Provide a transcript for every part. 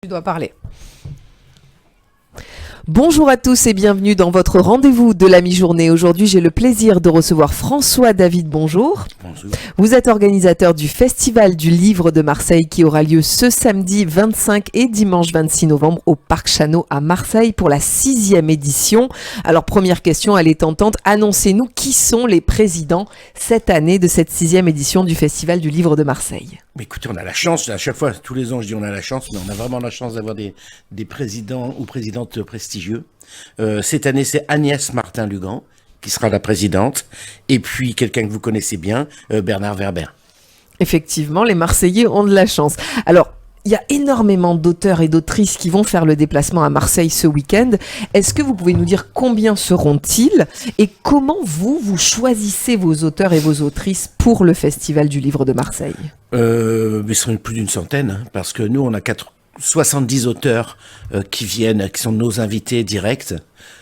Tu dois parler. Bonjour à tous et bienvenue dans votre rendez-vous de la mi-journée. Aujourd'hui, j'ai le plaisir de recevoir François David. Bonjour. Bonjour. Vous êtes organisateur du Festival du Livre de Marseille qui aura lieu ce samedi 25 et dimanche 26 novembre au Parc Chanot à Marseille pour la 6e édition. Alors, première question, elle est tentante. Annoncez-nous qui sont les présidents cette année de cette 6e édition du Festival du Livre de Marseille. Mais écoutez, on a la chance, à chaque fois, tous les ans, je dis on a la chance, mais on a vraiment la chance d'avoir des présidents ou présidentes prestigieux. Cette année, c'est Agnès Martin-Lugan qui sera la présidente, et puis quelqu'un que vous connaissez bien, Bernard Werber. Effectivement, les Marseillais ont de la chance. Alors, il y a énormément d'auteurs et d'autrices qui vont faire le déplacement à Marseille ce week-end. Est-ce que vous pouvez nous dire combien seront-ils et comment vous choisissez vos auteurs et vos autrices pour le Festival du Livre de Marseille ? Mais ce sont plus d'une centaine, hein, parce que nous, on a 70 auteurs qui viennent, qui sont nos invités directs,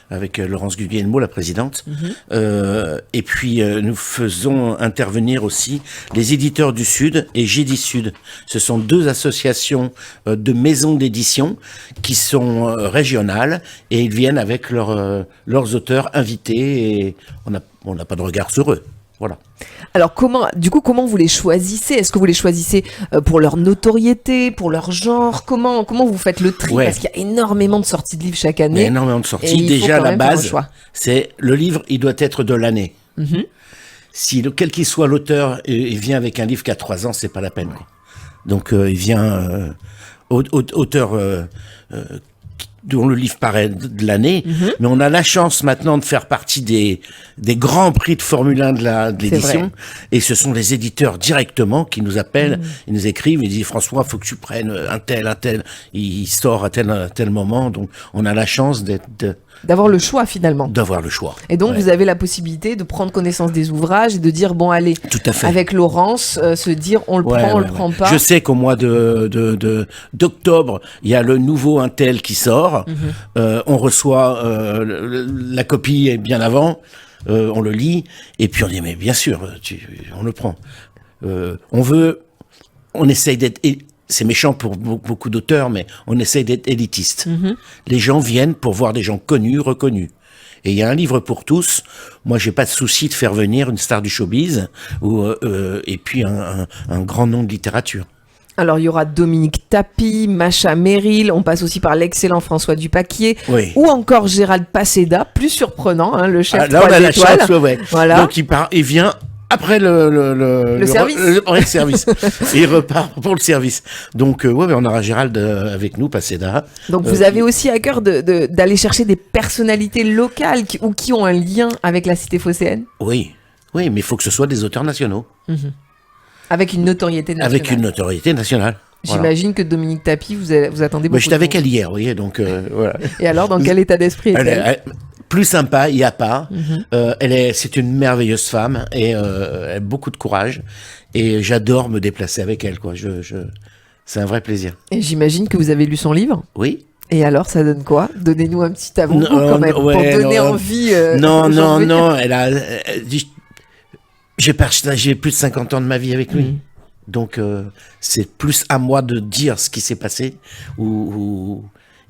avec Laurence Guglielmo, la présidente. Et puis, nous faisons intervenir aussi les éditeurs du Sud et Gédi Sud. Ce sont deux associations de maisons d'édition qui sont régionales et ils viennent avec leurs auteurs invités et on n'a pas de regard sur eux. Voilà. Alors comment vous les choisissez ? Est-ce que vous les choisissez pour leur notoriété, pour leur genre ? Comment vous faites le tri ? Parce qu'il y a énormément de sorties de livres chaque année. Il y a énormément de sorties. Déjà, la base, c'est le livre, il doit être de l'année. Si quel qu'il soit l'auteur, il vient avec un livre qui a 3 ans, c'est pas la peine. Donc il vient auteur dont le livre paraît de l'année, mais on a la chance maintenant de faire partie des grands prix de Formule 1 de l'édition, et ce sont les éditeurs directement qui nous appellent, ils nous écrivent, ils disent François, faut que tu prennes un tel, il sort à tel moment, donc on a la chance d'avoir le choix finalement. D'avoir le choix. Et donc vous avez la possibilité de prendre connaissance des ouvrages et de dire bon allez, tout à fait. Avec Laurence, se dire on le prend, on le prend pas. Je sais qu'au mois d'octobre, il y a le nouveau Intel qui sort. On reçoit la copie bien avant, on le lit et puis on dit mais bien sûr, on le prend. On essaye d'être. C'est méchant pour beaucoup d'auteurs, mais on essaye d'être élitiste. Les gens viennent pour voir des gens connus, reconnus. Et il y a un livre pour tous. Moi, j'ai pas de souci de faire venir une star du showbiz et puis un grand nom de littérature. Alors, il y aura Dominique Tapie, Macha Merrill, on passe aussi par l'excellent François Dupaquier, ou encore Gérald Paseda, plus surprenant, hein, le chef 3 étoiles. Là, on a la chance, Voilà. Donc, il vient après le service. Et il repart pour le service. Donc, on aura Gérald avec nous, Paseda. Donc, vous avez aussi à cœur d'aller chercher des personnalités locales qui ont un lien avec la cité phocéenne ? Oui, mais il faut que ce soit des auteurs nationaux. Avec une notoriété nationale. Avec une notoriété nationale. J'imagine que Dominique Tapie, vous attendez beaucoup. J'étais avec elle hier, vous voyez, donc voilà. Et alors, dans quel état d'esprit est-elle ? Plus sympa, il n'y a pas. C'est une merveilleuse femme et elle a beaucoup de courage. Et j'adore me déplacer avec elle, quoi. C'est un vrai plaisir. Et j'imagine que vous avez lu son livre ? Oui. Et alors, ça donne quoi ? Donnez-nous un petit avant-goût quand même, pour donner envie. Non, elle a dit... J'ai plus de 50 ans de ma vie avec lui. Donc, c'est plus à moi de dire ce qui s'est passé.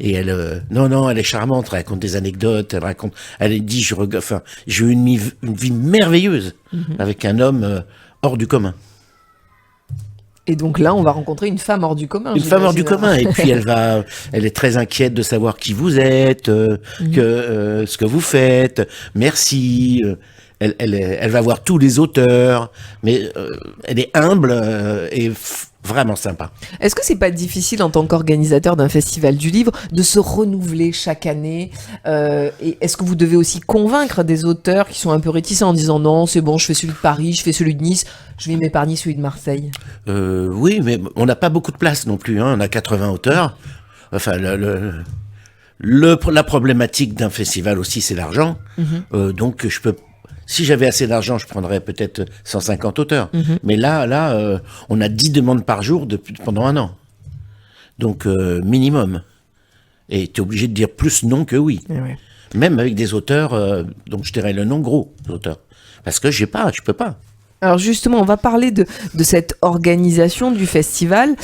Et elle, elle est charmante, elle raconte des anecdotes, elle dit, j'ai eu une vie merveilleuse avec un homme hors du commun. Et donc là, on va rencontrer une femme hors du commun. Une femme hors du commun. Et puis elle est très inquiète de savoir qui vous êtes, ce que vous faites. Merci. Elle va voir tous les auteurs, mais elle est humble et vraiment sympa. Est-ce que c'est pas difficile en tant qu'organisateur d'un festival du livre de se renouveler chaque année et est-ce que vous devez aussi convaincre des auteurs qui sont un peu réticents en disant non, c'est bon, je fais celui de Paris, je fais celui de Nice, je vais m'épargner celui de Marseille ? Oui, mais on n'a pas beaucoup de place non plus. On a 80 auteurs. Enfin, la problématique d'un festival aussi, c'est l'argent. Donc, si j'avais assez d'argent, je prendrais peut-être 150 auteurs. Mais là, on a 10 demandes par jour pendant un an. Donc, minimum. Et tu es obligé de dire plus non que oui. Même avec des auteurs, donc je dirais le nom gros, auteurs. Parce que je peux pas. Alors justement, on va parler de cette organisation du festival.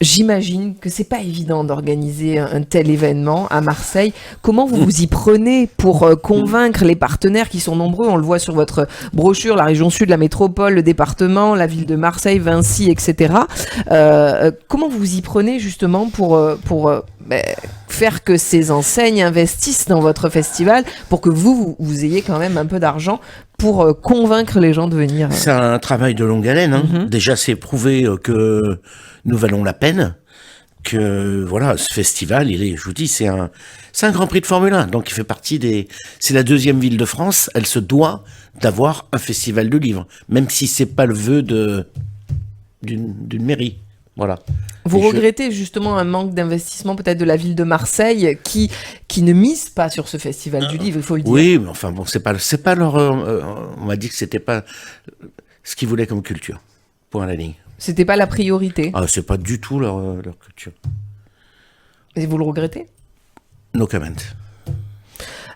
J'imagine que c'est pas évident d'organiser un tel événement à Marseille. Comment vous vous y prenez pour convaincre les partenaires qui sont nombreux? On le voit sur votre brochure, la région sud, la métropole, le département, la ville de Marseille, Vinci, etc. Comment vous y prenez justement pour faire que ces enseignes investissent dans votre festival pour que vous ayez quand même un peu d'argent pour convaincre les gens de venir? C'est un travail de longue haleine. Hein. Déjà, c'est prouvé que nous valons la peine. Que voilà, ce festival, je vous dis, c'est un Grand Prix de Formule 1. Donc, il fait partie c'est la 2e ville de France. Elle se doit d'avoir un festival de livres, même si c'est pas le vœu d'une mairie. Voilà. Vous regrettez justement un manque d'investissement peut-être de la ville de Marseille qui ne mise pas sur ce festival du livre, il faut le dire. Oui, mais enfin bon, c'est pas leur. On m'a dit que c'était pas ce qu'ils voulaient comme culture. Point à la ligne. C'était pas la priorité. Ah, c'est pas du tout leur culture. Et vous le regrettez? No comment.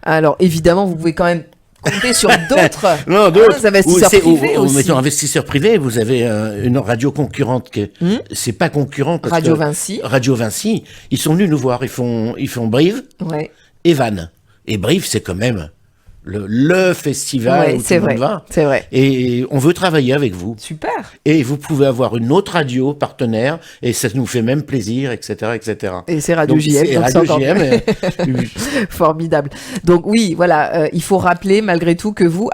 Alors évidemment, vous pouvez quand même compter sur d'autres investisseurs privés aussi. Mettons investisseurs privés, vous avez une radio concurrente qui c'est pas concurrent parce Radio que Vinci. Radio Vinci, ils sont venus nous voir, ils font Brive et Vannes. Et Brive, c'est quand même le festival où tout le monde va. C'est vrai. Et on veut travailler avec vous. Super. Et vous pouvez avoir une autre radio partenaire, et ça nous fait même plaisir, etc., etc. Et c'est Radio JM. Et Radio JM. Formidable. Donc oui, voilà, il faut rappeler malgré tout que vous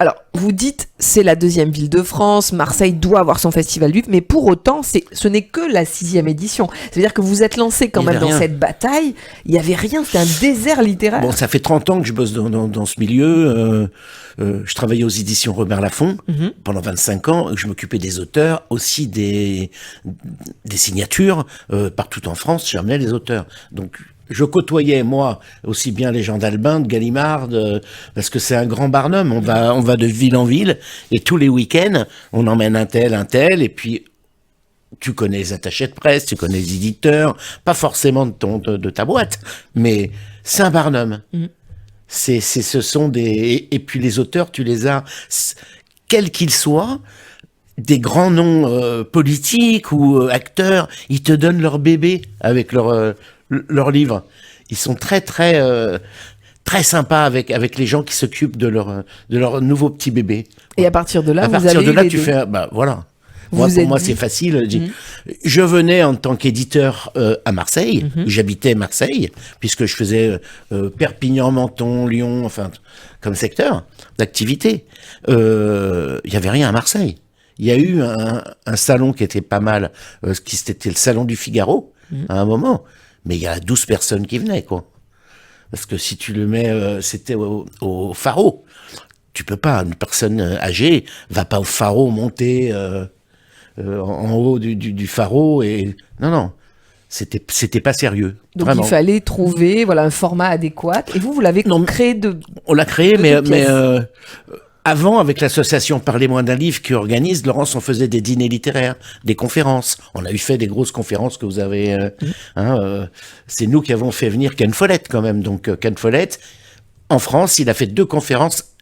dites c'est la 2e ville de France, Marseille doit avoir son festival du livre, mais pour autant, ce n'est que la 6e édition. C'est-à-dire que vous êtes lancé quand même dans cette bataille, il n'y avait rien, c'était un désert littéraire. Bon, ça fait 30 ans que je bosse dans ce milieu. Je travaillais aux éditions Robert Laffont pendant 25 ans. Je m'occupais des auteurs, aussi des signatures. Partout en France, j'amenais les auteurs. Donc, je côtoyais, moi, aussi bien les gens d'Albin, de Gallimard, parce que c'est un grand barnum. On va de ville en ville, et tous les week-ends, on emmène un tel, et puis tu connais les attachés de presse, tu connais les éditeurs, pas forcément de ta boîte, mais c'est un barnum. Ce sont et puis les auteurs, tu les as, quels qu'ils soient, des grands noms politiques ou acteurs, ils te donnent leur bébé avec leur livre. Ils sont très très très sympas avec les gens qui s'occupent de leur nouveau petit bébé. Et à partir de là, tu fais voilà. Pour moi, c'est facile. Je venais en tant qu'éditeur à Marseille. J'habitais Marseille, puisque je faisais Perpignan, Menton, Lyon, enfin, comme secteur d'activité. Il n'y avait rien à Marseille. Il y a eu un salon qui était pas mal, c'était le salon du Figaro, à un moment. Mais il y a 12 personnes qui venaient, quoi. Parce que si tu le mets, c'était au Faro. Tu peux pas, une personne âgée va pas au Faro monter... en haut du Faro et non, c'était pas sérieux. Donc vraiment. Il fallait trouver un format adéquat. Et vous l'avez créé on l'a créé, mais avant, avec l'association Parlez-moi d'un livre qui organise, Laurence, on faisait des dîners littéraires, des conférences. On a eu fait des grosses conférences que vous avez. C'est nous qui avons fait venir Ken Follett quand même. Donc Ken Follett, en France, il a fait 2 conférences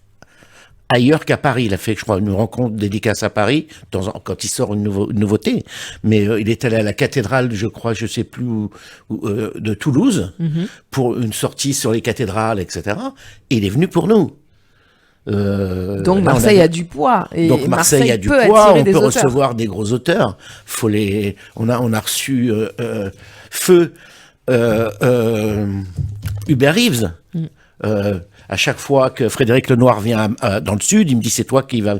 ailleurs qu'à Paris. Il a fait, je crois, une rencontre dédicace à Paris, quand il sort une nouveauté. Mais il est allé à la cathédrale, je crois, je sais plus où, de Toulouse, pour une sortie sur les cathédrales, etc. Et il est venu pour nous. Donc Marseille a du poids. Et donc Marseille a du poids, on peut recevoir des gros auteurs. On a reçu Feu Hubert Reeves. À chaque fois que Frédéric Lenoir vient dans le sud, il me dit c'est toi qui va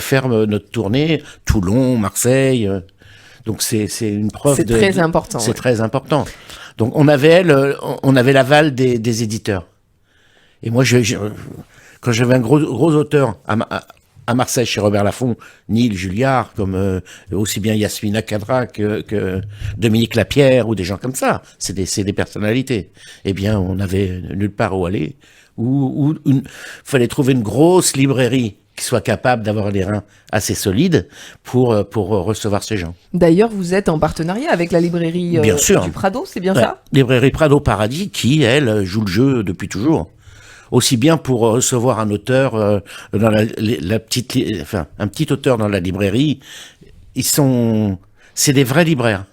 faire notre tournée, Toulon, Marseille. Donc c'est une preuve. C'est très important. C'est très important. Donc on avait l'aval des éditeurs. Et moi quand j'avais un gros auteur à Marseille chez Robert Laffont, Neil Julliard, comme aussi bien Yasmina Kadra que Dominique Lapierre ou des gens comme ça. C'est des personnalités. Eh bien, on n'avait nulle part où aller. Fallait trouver une grosse librairie qui soit capable d'avoir les reins assez solides pour recevoir ces gens. D'ailleurs, vous êtes en partenariat avec la librairie bien sûr. du Prado, c'est bien ça? Librairie Prado Paradis qui, elle, joue le jeu depuis toujours. aussi bien pour recevoir un auteur dans un petit auteur dans la librairie. C'est des vrais libraires.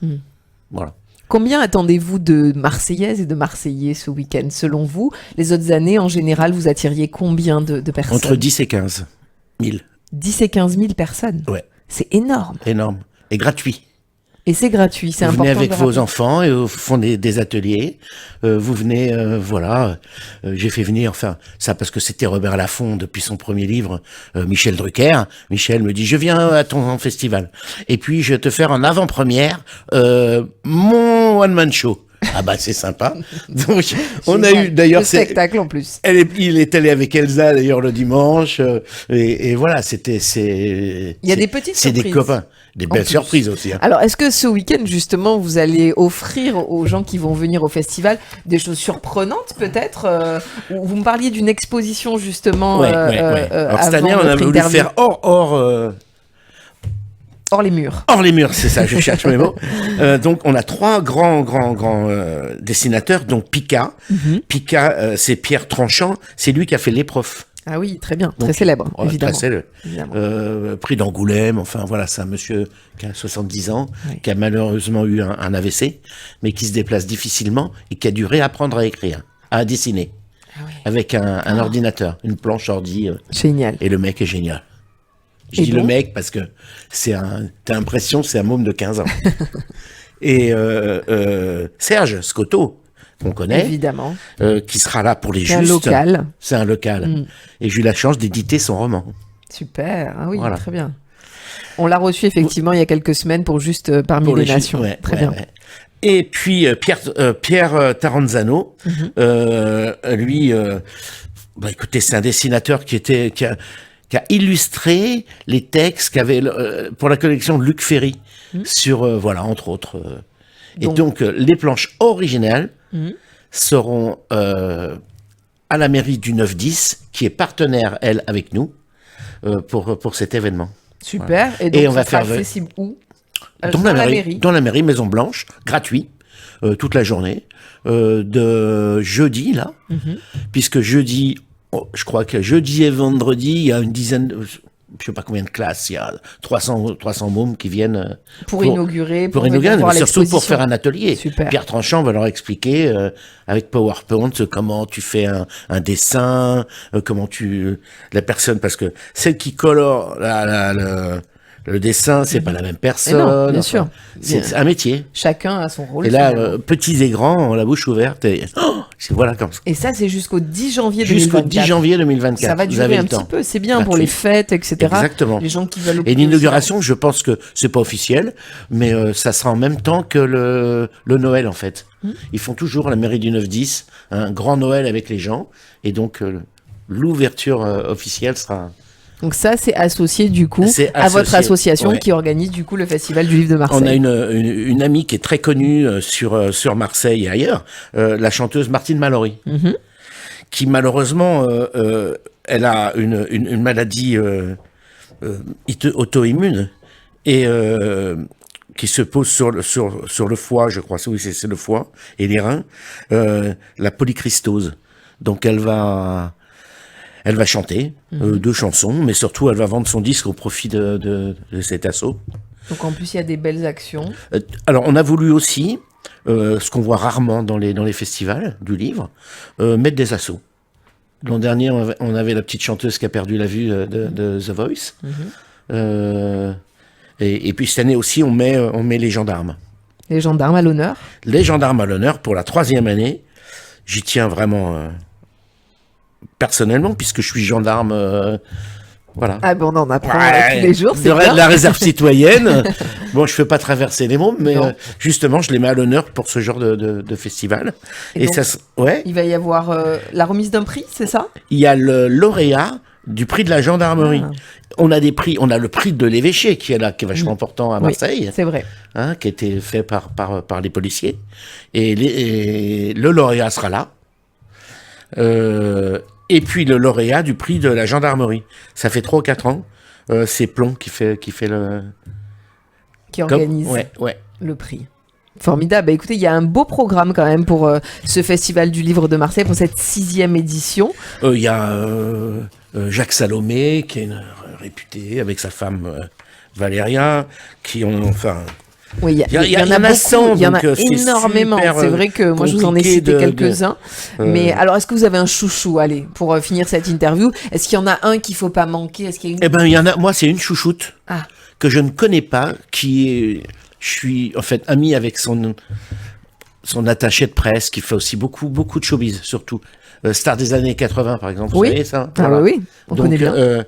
Voilà. Combien attendez-vous de Marseillaises et de Marseillais ce week-end, selon vous? Les autres années, en général, vous attiriez combien de personnes? Entre 10 et 15 000. 10 et 15 000 personnes? Ouais. C'est énorme. Énorme. Et gratuit. Et c'est gratuit, c'est important. Vous venez avec vos enfants et vous font des ateliers. Vous venez, j'ai fait venir, ça parce que c'était Robert Laffont depuis son premier livre, Michel Drucker. Michel me dit, je viens à ton festival. Et puis, je vais te faire en avant-première mon one-man show. Ah bah c'est sympa. Donc on a eu d'ailleurs le spectacle en plus. Il est allé avec Elsa d'ailleurs le dimanche et voilà, il y a des petites surprises. C'est des copains, des belles surprises aussi. Hein. Alors est-ce que ce week-end justement vous allez offrir aux gens qui vont venir au festival des choses surprenantes peut-être vous me parliez d'une exposition justement. Ouais. Alors cette année on a voulu faire hors les murs. Hors les murs, c'est ça, je cherche mes mots. Donc, on a 3 grands dessinateurs, donc Pika. Pika, c'est Pierre Tranchant, c'est lui qui a fait Les Profs. Ah oui, très bien, très célèbre, évidemment. Très célèbre. Prix d'Angoulême, enfin voilà, c'est un monsieur qui a 70 ans, qui a malheureusement eu un AVC, mais qui se déplace difficilement et qui a dû réapprendre à écrire, à dessiner, avec un ordinateur, une planche ordi. Génial. Et le mec est génial. Je dis le mec parce que t'as l'impression c'est un môme de 15 ans. Et Serge Scotto, qu'on connaît, évidemment, qui sera là pour les justes. C'est un local. Et j'ai eu la chance d'éditer son roman. Super, ah oui, voilà. Très bien. On l'a reçu effectivement il y a quelques semaines pour Juste parmi les nations. Très bien. Ouais. Et puis Pierre Taranzano, lui, écoutez, c'est un dessinateur qui a illustré les textes qu'avait pour la collection de Luc Ferry sur entre autres. Et donc les planches originales seront à la mairie du 9-10 qui est partenaire elle avec nous pour cet événement. Super. Voilà. Et donc on va faire accessible où? Dans la mairie Maison Blanche, gratuit toute la journée de jeudi là, puisque jeudi. Je crois que jeudi et vendredi, il y a une dizaine, je sais pas combien de classes, il y a 300 mômes qui viennent pour inaugurer, mais surtout pour faire un atelier. Super. Pierre Tranchant va leur expliquer avec PowerPoint comment tu fais un dessin, comment la personne, parce que celle qui colore le dessin, c'est pas la même personne. Non, bien sûr. C'est un métier. Chacun a son rôle. Et là, petits et grands ont la bouche ouverte. Et voilà comme ça. Et ça, c'est jusqu'au 10 janvier 2024. Jusqu'au 10 janvier 2024. Ça va durer un petit peu. C'est bien pour les fêtes, etc. Exactement. Les gens qui veulent. Et l'inauguration, je pense que c'est pas officiel, mais ça sera en même temps que le Noël, en fait. Ils font toujours à la mairie du 9-10 un grand Noël avec les gens. Et donc, l'ouverture officielle sera... Donc ça, c'est associé du coup à votre association qui organise du coup le Festival du Livre de Marseille. On a une amie qui est très connue sur Marseille et ailleurs, la chanteuse Martine Mallory, qui malheureusement, elle a une maladie auto-immune et qui se pose sur le foie, je crois, oui c'est le foie et les reins, la polychristose. Donc elle va chanter 2 chansons, mais surtout elle va vendre son disque au profit de cet assaut. Donc en plus il y a des belles actions. Alors on a voulu aussi, ce qu'on voit rarement dans les festivals du livre, mettre des assauts. L'an dernier on avait la petite chanteuse qui a perdu la vue de The Voice. Et puis cette année aussi on met les gendarmes. Les gendarmes à l'honneur. Les gendarmes à l'honneur pour la 3e année. J'y tiens vraiment... personnellement, puisque je suis gendarme, voilà. Ah bon, on en apprend tous les jours, c'est bien. De la réserve citoyenne. Bon, je fais pas traverser les mômes, mais justement, je les mets à l'honneur pour ce genre de festival. Et donc, ça, il va y avoir la remise d'un prix, c'est ça? Il y a le lauréat du prix de la gendarmerie. On a des prix, on a le prix de l'évêché qui est là, qui est vachement important à Marseille. Oui, c'est vrai. Qui a été fait par les policiers. Et le lauréat sera là. Et puis le lauréat du prix de la gendarmerie. Ça fait 3 ou 4 ans. C'est Plomb qui fait le... Qui organise le prix. Formidable. Bah, écoutez, il y a un beau programme quand même pour ce Festival du Livre de Marseille, pour cette 6e édition. Il y a Jacques Salomé, qui est réputé, avec sa femme Valéria, qui ont... Oui, il y en a beaucoup, il y en a énormément. C'est vrai que moi, je vous en ai cité quelques-uns. Mais alors, est-ce que vous avez un chouchou, allez, pour finir cette interview? Est-ce qu'il y en a un qu'il ne faut pas manquer? Est-ce qu'il y a une... Eh ben, il y en a. Moi, c'est une chouchoute que je ne connais pas, je suis en fait ami avec son attaché de presse, qui fait aussi beaucoup de showbiz, surtout. Star des années 80, par exemple. Vous savez ça? Voilà. Ah oui, on connaît bien.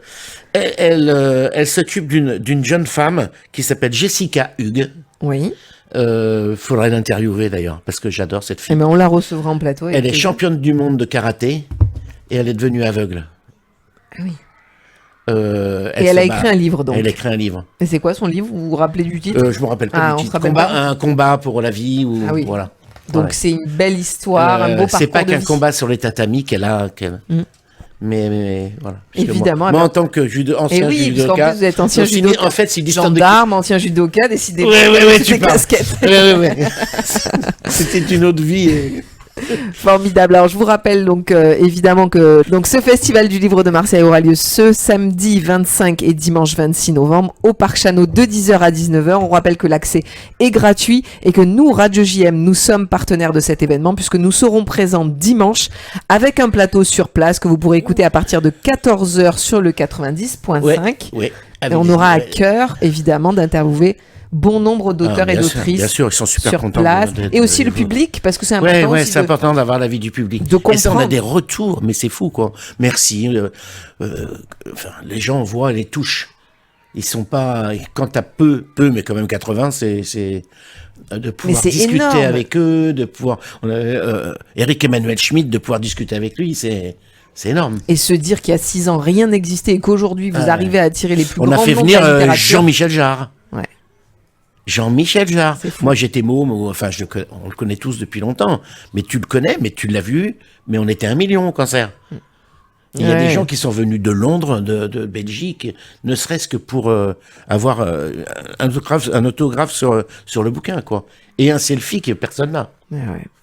Elle s'occupe d'une jeune femme qui s'appelle Jessica Hugues. Oui. Faudrait l'interviewer d'ailleurs, parce que j'adore cette fille. Mais on la recevra en plateau. Elle est championne du monde de karaté et elle est devenue aveugle. Ah oui. Et elle a écrit un livre, donc. Elle a écrit un livre. Et c'est quoi son livre? Vous vous rappelez du titre? Je me rappelle pas du titre. Un combat pour la vie. Voilà. Donc c'est une belle histoire, un beau parcours. C'est pas qu'un combat sur les tatamis qu'elle a. Mais voilà. Évidemment. Moi en tant que ancien judoka. En plus vous êtes ancien judoka. En fait, c'est gendarme, ancien judoka, décidé de casquettes. C'était une autre vie. Formidable. Alors je vous rappelle donc évidemment que ce Festival du Livre de Marseille aura lieu ce samedi 25 et dimanche 26 novembre au Parc Chano de 10h à 19h. On rappelle que l'accès est gratuit et que nous, Radio JM, nous sommes partenaires de cet événement puisque nous serons présents dimanche avec un plateau sur place que vous pourrez écouter à partir de 14h sur le 90.5. Et on aura à cœur évidemment d'interviewer bon nombre d'auteurs et d'autrices. Bien sûr, ils sont super contents. Et aussi le public, parce que c'est important. Oui, c'est important d'avoir l'avis du public. Et ça, on a des retours, mais c'est fou, quoi. Merci. Les gens voient les touches. Ils sont pas. Quand t'as peu, mais quand même 80, c'est de pouvoir discuter avec eux, de pouvoir. Eric Emmanuel Schmitt, de pouvoir discuter avec lui, c'est énorme. Et se dire qu'il y a 6 ans, rien n'existait et qu'aujourd'hui, vous arrivez à attirer les plus grands noms de la littérature. On a fait venir Jean-Michel Jarre. Jean-Michel Jarre. Moi, j'étais môme, on le connaît tous depuis longtemps. Mais tu le connais, mais tu l'as vu, mais on était 1 million au concert. Il y a des gens qui sont venus de Londres, de Belgique, ne serait-ce que pour avoir un autographe sur le bouquin, quoi. Et un selfie que personne n'a.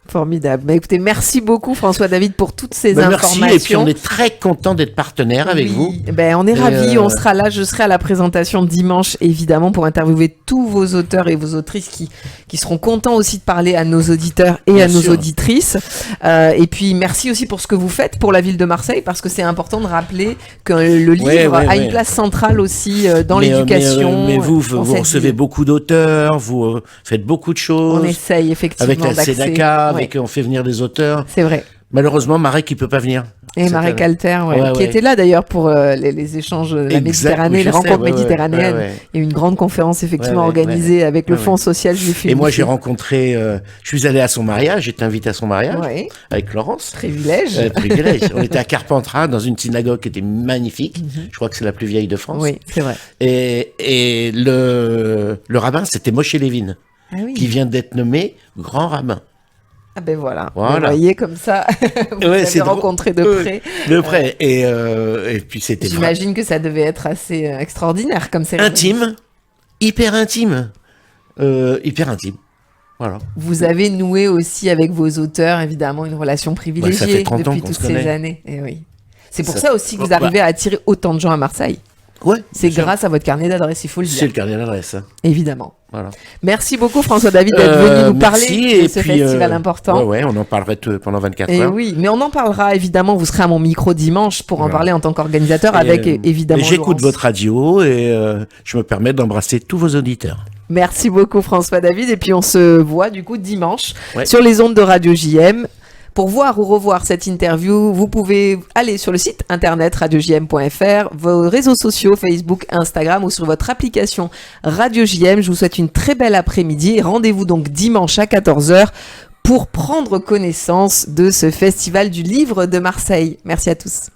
Formidable. Bah, écoutez, merci beaucoup François David pour toutes ces informations. Merci, et puis on est très content d'être partenaire avec vous. Ben, on est ravis, on sera là, je serai à la présentation dimanche évidemment pour interviewer tous vos auteurs et vos autrices qui seront contents aussi de parler à nos auditeurs et à nos auditrices. Et puis merci aussi pour ce que vous faites pour la ville de Marseille parce que c'est important de rappeler que le livre a une place centrale aussi dans l'éducation. Mais vous recevez beaucoup d'auteurs, vous faites beaucoup de choses. On essaye effectivement avec la CEDACA, on fait venir des auteurs. C'est vrai. Malheureusement, Marek, il peut pas venir. Et Marek Alter, qui était là d'ailleurs pour les échanges de la Méditerranée, les rencontres méditerranéennes. Il y a eu une grande conférence effectivement organisée avec le Fonds social juif. Et moi, j'ai rencontré, je suis allé à son mariage, j'étais invité à son mariage avec Laurence. Privilège. Privilège. On était à Carpentras, dans une synagogue qui était magnifique. Je crois que c'est la plus vieille de France. Oui, c'est vrai. Et le rabbin, c'était Moshe Levin, qui vient d'être nommé grand rabbin. Ah ben voilà. Vous voyez comme ça, vous avez rencontré de près. De près, et puis c'était... J'imagine que ça devait être assez extraordinaire comme cérémonie. Intime, hyper intime. Voilà. Vous avez noué aussi avec vos auteurs, évidemment, une relation privilégiée ça fait 30 ans depuis toutes ces années. Et oui. C'est pour ça aussi que vous arrivez arrivez à attirer autant de gens à Marseille. C'est grâce à votre carnet d'adresse, il faut le dire. C'est le carnet d'adresse. Évidemment. Voilà. Merci beaucoup François David d'être venu nous parler de ce festival important. On en parlerait pendant 24 heures. Et oui, mais on en parlera évidemment, vous serez à mon micro dimanche pour en parler en tant qu'organisateur avec évidemment j'écoute votre radio et je me permets d'embrasser tous vos auditeurs. Merci beaucoup François David et puis on se voit du coup dimanche sur les ondes de Radio JM. Pour voir ou revoir cette interview, vous pouvez aller sur le site internet radiojm.fr, vos réseaux sociaux, Facebook, Instagram ou sur votre application Radio JM. Je vous souhaite une très belle après-midi et rendez-vous donc dimanche à 14h pour prendre connaissance de ce Festival du Livre de Marseille. Merci à tous.